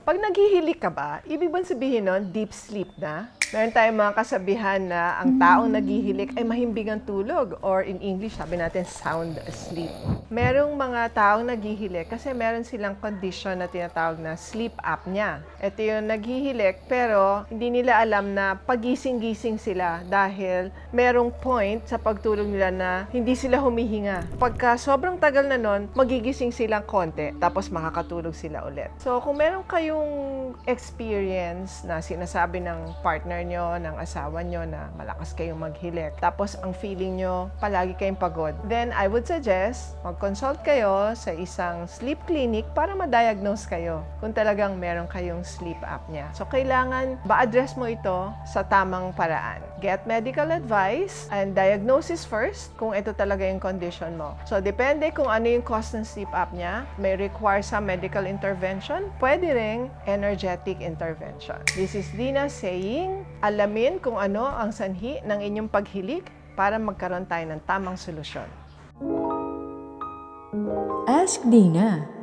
Pag naghihilik ka ba, ibig bang sabihin nun, deep sleep na? Meron tayong mga kasabihan na ang taong naghihilik ay mahimbing ang tulog, or in English, sabi natin, sound asleep. Merong mga taong naghihilik kasi meron silang condition na tinatawag na sleep apnea. Ito yung naghihilik pero hindi nila alam na pagising-gising sila dahil merong point sa pagtulog nila na hindi sila humihinga. Pagka sobrang tagal na nun, magigising silang konti tapos makakatulog sila ulit. So kung meron kayong experience na sinasabi ng partner nyo, ng asawa nyo na malakas kayong maghilik, tapos ang feeling nyo, palagi kayong pagod, then I would suggest mag-consult kayo sa isang sleep clinic para ma-diagnose kayo kung talagang meron kayong sleep apnea. So kailangan ba-address mo ito sa tamang paraan. Get medical advice and diagnosis first kung ito talaga yung condition mo. So depende kung ano yung cause ng sleep apnea, may require some medical intervention, pwede ring energetic intervention. This is Dina saying, alamin kung ano ang sanhi ng inyong paghilik para magkaroon tayo ng tamang solusyon. Ask Dina.